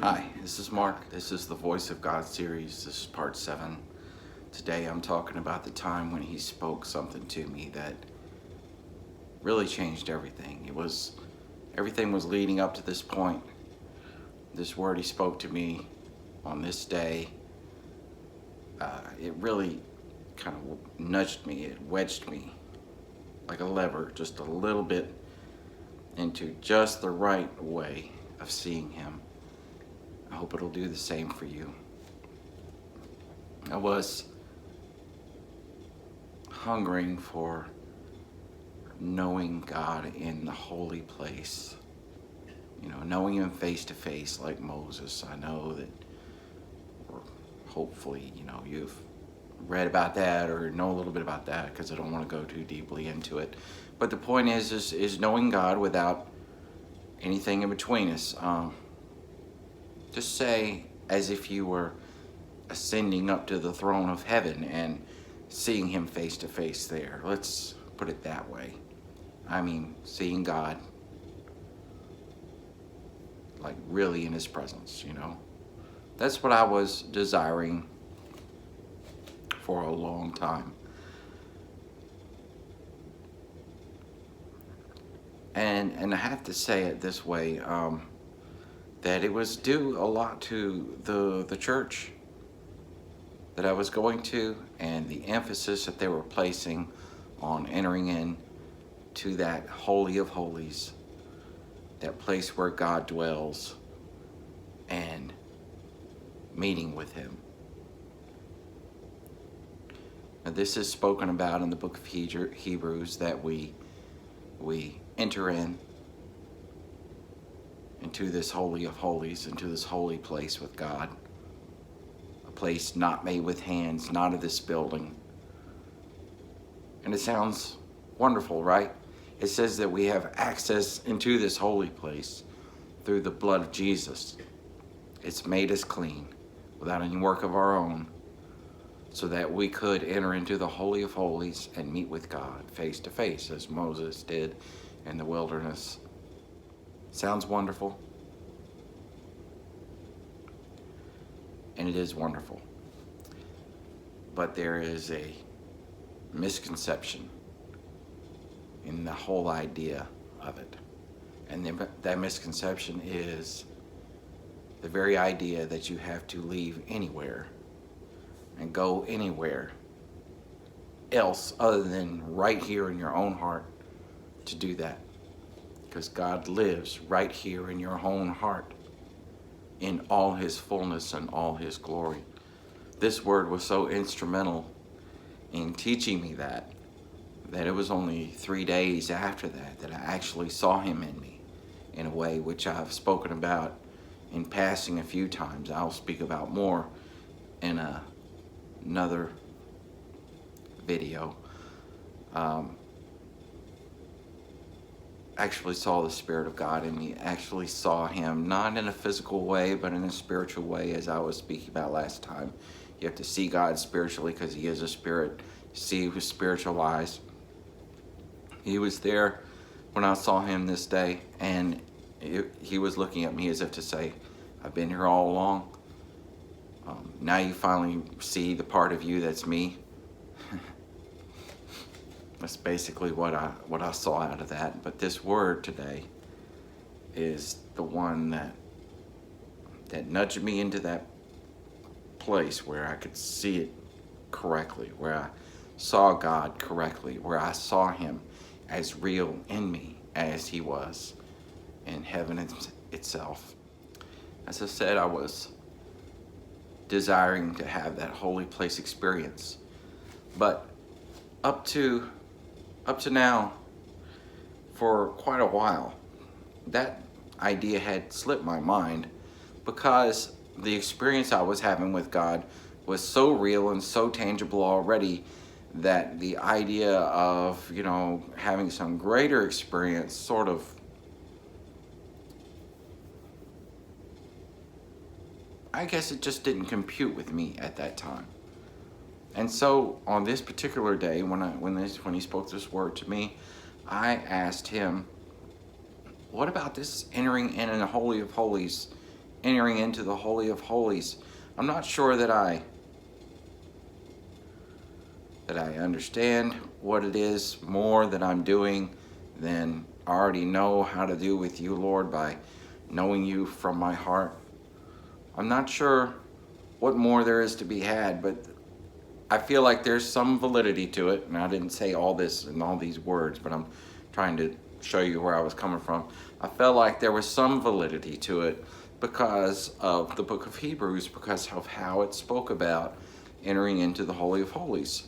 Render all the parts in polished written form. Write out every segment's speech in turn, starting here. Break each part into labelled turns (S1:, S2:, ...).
S1: Hi, this is Mark. This is the Voice of God series. This is part 7. Today I'm talking about the time when he spoke something to me that really changed everything. Everything was leading up to this point. This word he spoke to me on this day, it really kind of nudged me. It wedged me like a lever just a little bit into just the right way of seeing him. I hope it'll do the same for you. I was hungering for knowing God in the holy place. Knowing him face to face like Moses. I know that, or hopefully, you've read about that or know a little bit about that, because I don't want to go too deeply into it. But the point is knowing God without anything in between us. Just say as if you were ascending up to the throne of heaven and seeing him face to face there. Let's put it that way. I mean, seeing God like really in his presence, That's what I was desiring for a long time. And I have to say it this way, that it was due a lot to the church that I was going to, and the emphasis that they were placing on entering in to that Holy of Holies, that place where God dwells, and meeting with him. Now, this is spoken about in the book of Hebrews, that we enter into this Holy of Holies, into this holy place with God, a place not made with hands, not of this building. And it sounds wonderful, right? It says that we have access into this holy place through the blood of Jesus. It's made us clean without any work of our own, so that we could enter into the Holy of Holies and meet with God face to face, as Moses did in the wilderness. Sounds wonderful. And it is wonderful. But there is a misconception in the whole idea of it. And that misconception is the very idea that you have to leave anywhere and go anywhere else other than right here in your own heart to do that. Because God lives right here in your own heart in all his fullness and all his glory. This word was so instrumental in teaching me that it was only 3 days after that I actually saw him in me in a way which I've spoken about in passing a few times. I'll speak about more in another video. Actually saw the Spirit of God in me, actually saw him, not in a physical way, but in a spiritual way, as I was speaking about last time. You have to see God spiritually, because he is a spirit. See with spiritual eyes. He was there when I saw him this day, and he was looking at me as if to say, I've been here all along. Now you finally see the part of you that's me. That's basically what I saw out of that. But this word today is the one that nudged me into that place where I could see it correctly, where I saw God correctly, where I saw him as real in me as he was in heaven itself. As I said, I was desiring to have that holy place experience. But up to now, for quite a while, that idea had slipped my mind, because the experience I was having with God was so real and so tangible already, that the idea of, having some greater experience sort of, I guess it just didn't compute with me at that time. And so on this particular day, when he spoke this word to me, I asked him, what about this entering in a Holy of Holies entering into the Holy of Holies, I'm not sure that I understand what it is more that I'm doing than I already know how to do with you, Lord, by knowing you from my heart. I'm not sure what more there is to be had, but I feel like there's some validity to it. And I didn't say all this in all these words, but I'm trying to show you where I was coming from. I felt like there was some validity to it because of the book of Hebrews, because of how it spoke about entering into the Holy of Holies.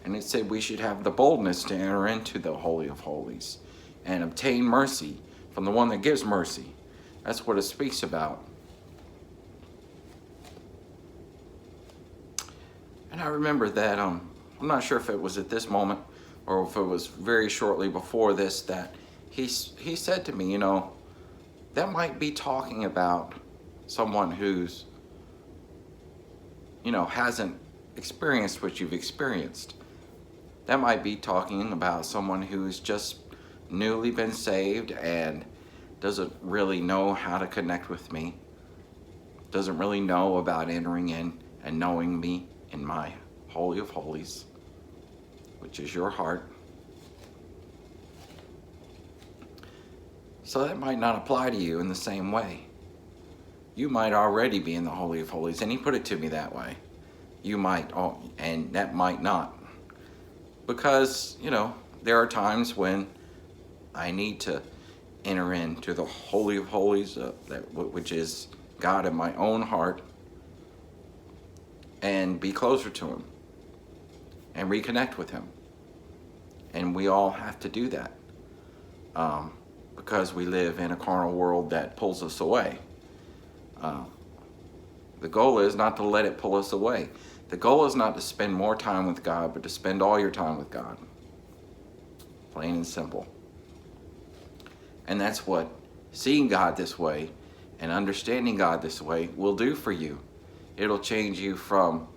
S1: And it said we should have the boldness to enter into the Holy of Holies and obtain mercy from the one that gives mercy. That's what it speaks about. And I remember that, I'm not sure if it was at this moment or if it was very shortly before this, that he said to me, that might be talking about someone who's, hasn't experienced what you've experienced. That might be talking about someone who's just newly been saved and doesn't really know how to connect with me, doesn't really know about entering in and knowing me in my Holy of Holies, which is your heart. So that might not apply to you in the same way. You might already be in the Holy of Holies, and he put it to me that way. You might, and that might not. Because, there are times when I need to enter into the Holy of Holies, which is God in my own heart, and be closer to him and reconnect with him. And we all have to do that because we live in a carnal world that pulls us away. The goal is not to let it pull us away. The goal is not to spend more time with God, but to spend all your time with God. Plain and simple. And that's what seeing God this way and understanding God this way will do for you. It'll change you from,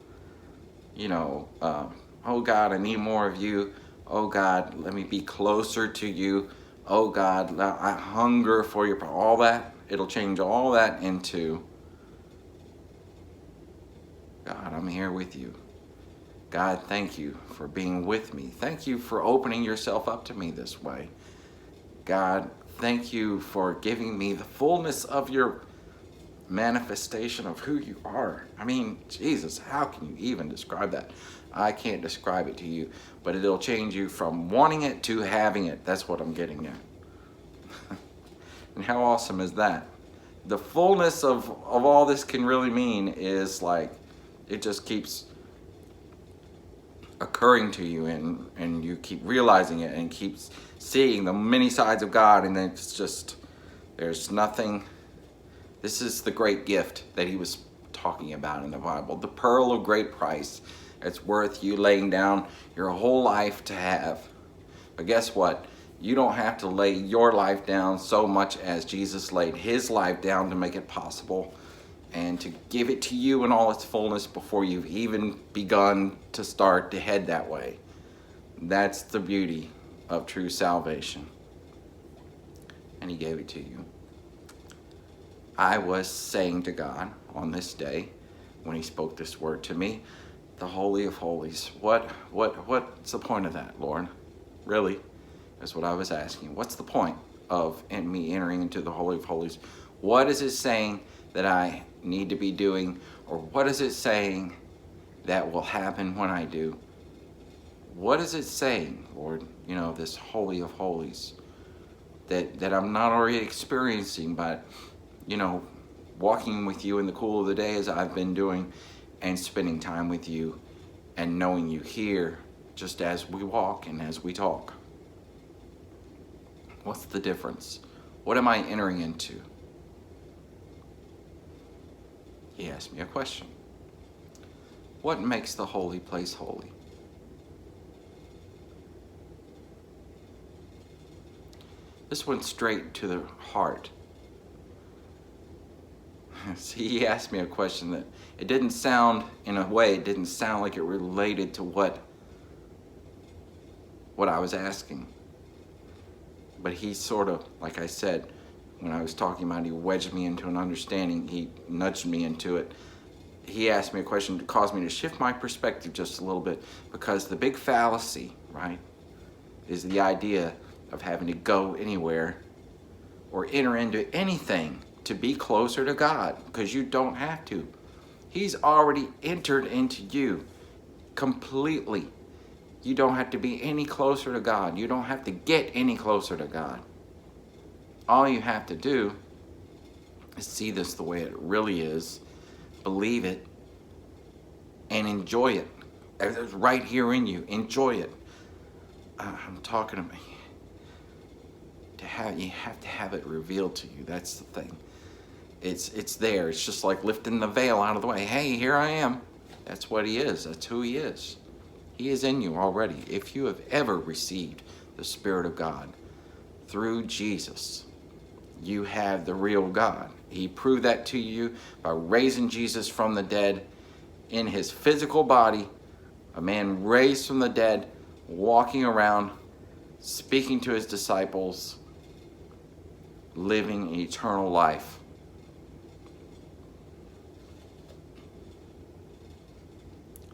S1: oh God, I need more of you. Oh God, let me be closer to you. Oh God, I hunger for your, all that. It'll change all that into, God, I'm here with you. God, thank you for being with me. Thank you for opening yourself up to me this way. God, thank you for giving me the fullness of your manifestation of who you are. I mean, Jesus, how can you even describe that? I can't describe it to you, but it'll change you from wanting it to having it. That's what I'm getting at. And how awesome is that? The fullness of all this can really mean is like, it just keeps occurring to you, and you keep realizing it and keeps seeing the many sides of God, and then it's just, there's nothing. This is the great gift that he was talking about in the Bible, the pearl of great price. It's worth you laying down your whole life to have. But guess what? You don't have to lay your life down so much as Jesus laid his life down to make it possible and to give it to you in all its fullness before you've even begun to start to head that way. That's the beauty of true salvation. And he gave it to you. I was saying to God on this day, when he spoke this word to me, the Holy of Holies. What's the point of that, Lord? Really? That's what I was asking. What's the point of me entering into the Holy of Holies? What is it saying that I need to be doing? Or what is it saying that will happen when I do? What is it saying, Lord? This Holy of Holies that I'm not already experiencing, but, walking with you in the cool of the day as I've been doing, and spending time with you and knowing you here just as we walk and as we talk. What's the difference? What am I entering into? He asked me a question. What makes the holy place holy? This went straight to the heart. See, he asked me a question that it didn't sound, in a way, it didn't sound like it related to what I was asking. But he sort of, like I said, when I was talking about, he wedged me into an understanding. He nudged me into it. He asked me a question to cause me to shift my perspective just a little bit, because the big fallacy, right, is the idea of having to go anywhere or enter into anything to be closer to God, because you don't have to. He's already entered into you completely. You don't have to be any closer to God. You don't have to get any closer to God. All you have to do is see this the way it really is, believe it, and enjoy it. It's right here in you. Enjoy it. I'm talking about you have to have it revealed to you. That's the thing. It's there. It's just like lifting the veil out of the way. Hey, here I am. That's what he is. That's who he is. He is in you already. If you have ever received the Spirit of God through Jesus, you have the real God. He proved that to you by raising Jesus from the dead in his physical body, a man raised from the dead, walking around, speaking to his disciples, living eternal life.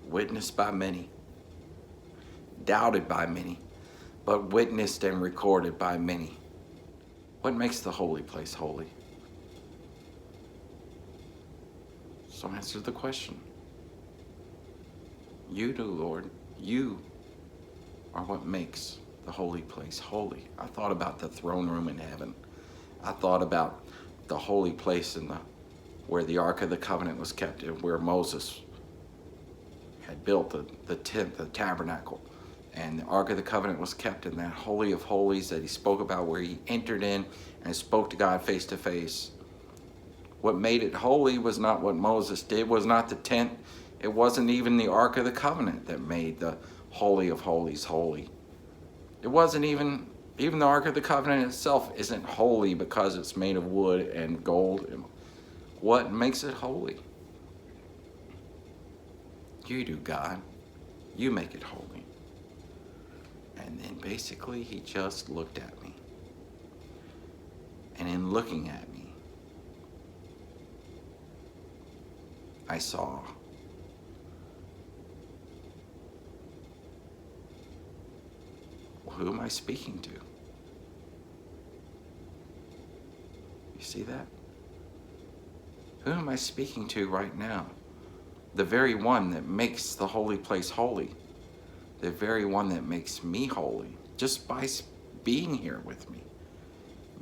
S1: Witnessed by many, doubted by many, but witnessed and recorded by many. What makes the holy place holy? So answer the question. You do, Lord. You are what makes the holy place holy. I thought about the throne room in heaven. I thought about the holy place where the Ark of the Covenant was kept, where Moses had built the tent, the tabernacle. And the Ark of the Covenant was kept in that Holy of Holies that he spoke about, where he entered in and spoke to God face to face. What made it holy was not what Moses did, was not the tent. It wasn't even the Ark of the Covenant that made the Holy of Holies holy. It wasn't even the Ark of the Covenant itself isn't holy because it's made of wood and gold. What makes it holy? You do, God. You make it holy. And then basically he just looked at me. And in looking at me, I saw who am I speaking to? You see that? Who am I speaking to right now? The very one that makes the holy place holy. The very one that makes me holy, just by being here with me,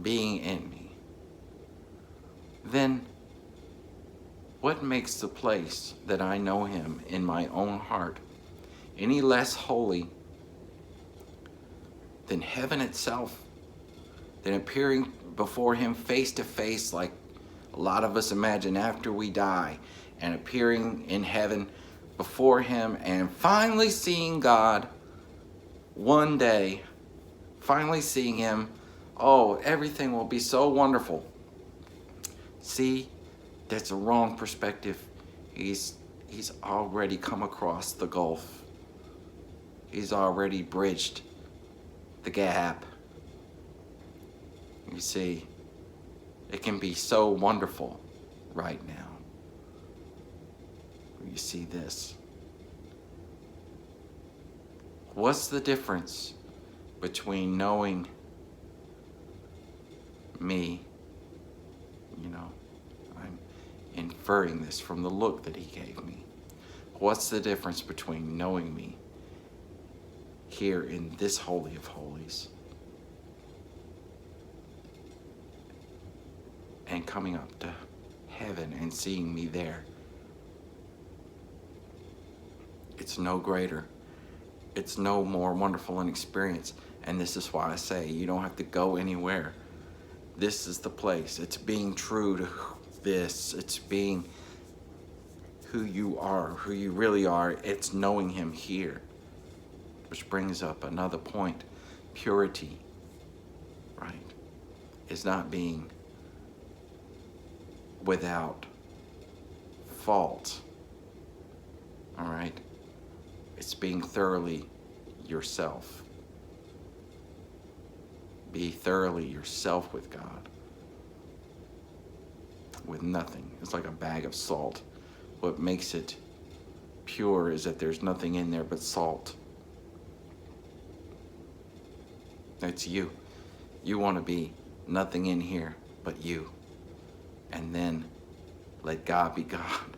S1: being in me. Then, what makes the place that I know him in my own heart any less holy than heaven itself, than appearing before him face to face like a lot of us imagine after we die, and appearing in heaven before him and finally seeing God one day, finally seeing him? Oh, everything will be so wonderful. See, that's a wrong perspective. He's already come across the gulf. He's already bridged the gap. You see, it can be so wonderful right now. You see this. What's the difference between knowing me? You know, I'm inferring this from the look that he gave me. What's the difference between knowing me here in this Holy of Holies and coming up to heaven and seeing me there? It's no greater. It's no more wonderful an experience. And this is why I say you don't have to go anywhere. This is the place. It's being true to this. It's being who you are, who you really are. It's knowing him here. Which brings up another point. Purity, right, is not being without fault. All right? It's being thoroughly yourself. Be thoroughly yourself with God. with nothing. It's like a bag of salt. What makes it pure is that there's nothing in there but salt. That's you. You want to be nothing in here but you. And then let God be God.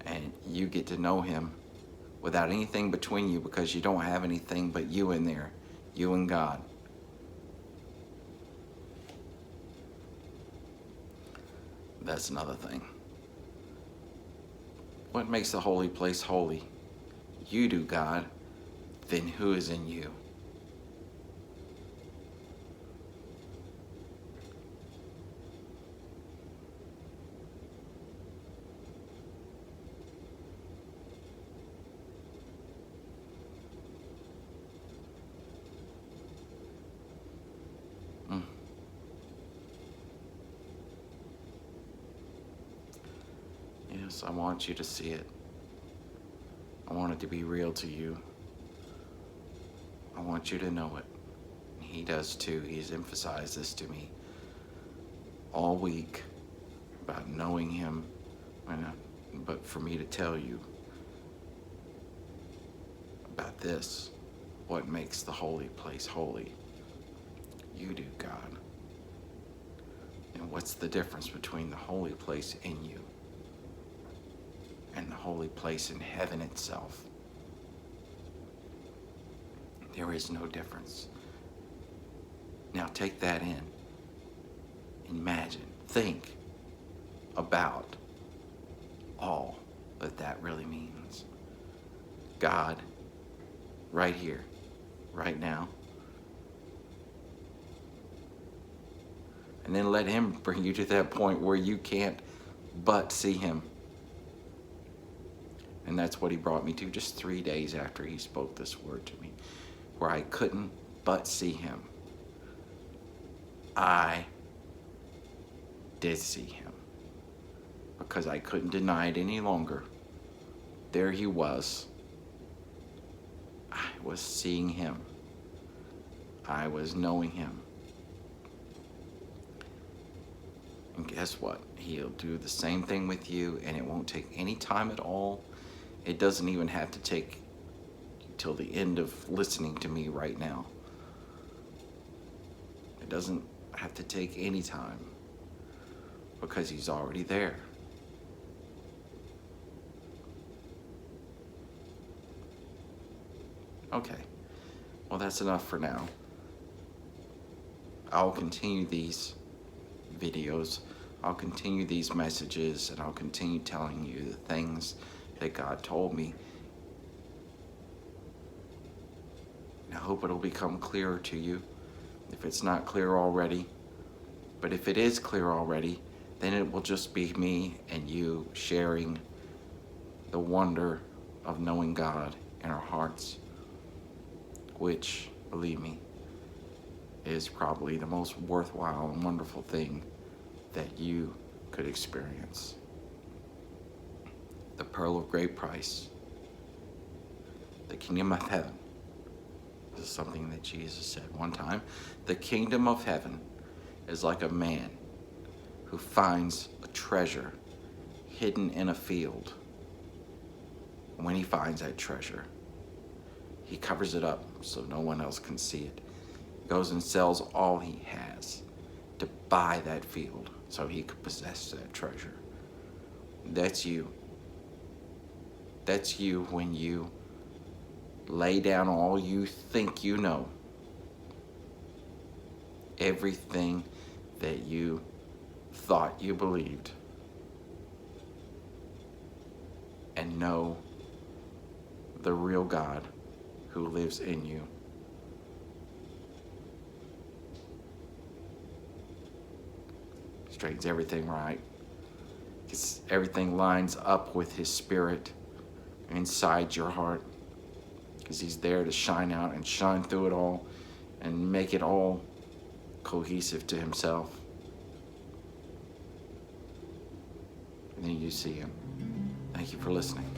S1: And you get to know him without anything between you, because you don't have anything but you in there. You and God. That's another thing. What makes the holy place holy? You do, God. Then who is in you? Yes, I want you to see it. I want it to be real to you. I want you to know it. He does too. He's emphasized this to me all week about knowing him. But for me to tell you about this, what makes the holy place holy? You do, God. And what's the difference between the holy place in you and the holy place in heaven itself? There is no difference. Now take that in. Imagine, think about all that that really means. God, right here, right now. And then let him bring you to that point where you can't but see him. And that's what he brought me to just 3 days after he spoke this word to me, where I couldn't but see him. I did see him because I couldn't deny it any longer. There he was. I was seeing him. I was knowing him. And guess what? He'll do the same thing with you, and it won't take any time at all. It doesn't even have to take till the end of listening to me right now. It doesn't have to take any time because he's already there. Okay, well, that's enough for now. I'll continue these videos, I'll continue these messages, and I'll continue telling you the things that God told me. I hope it'll become clearer to you if it's not clear already. But if it is clear already, then it will just be me and you sharing the wonder of knowing God in our hearts, which, believe me, is probably the most worthwhile and wonderful thing that you could experience. The pearl of great price, the kingdom of heaven. This is something that Jesus said one time. The kingdom of heaven is like a man who finds a treasure hidden in a field. And when he finds that treasure, he covers it up so no one else can see it. Goes and sells all he has to buy that field so he could possess that treasure. That's you. That's you when you lay down all you think you know. Everything that you thought you believed. And know the real God who lives in you. Straightens everything right. Gets everything lines up with his spirit inside your heart. Because he's there to shine out and shine through it all and make it all cohesive to himself. And then you see him. Thank you for listening.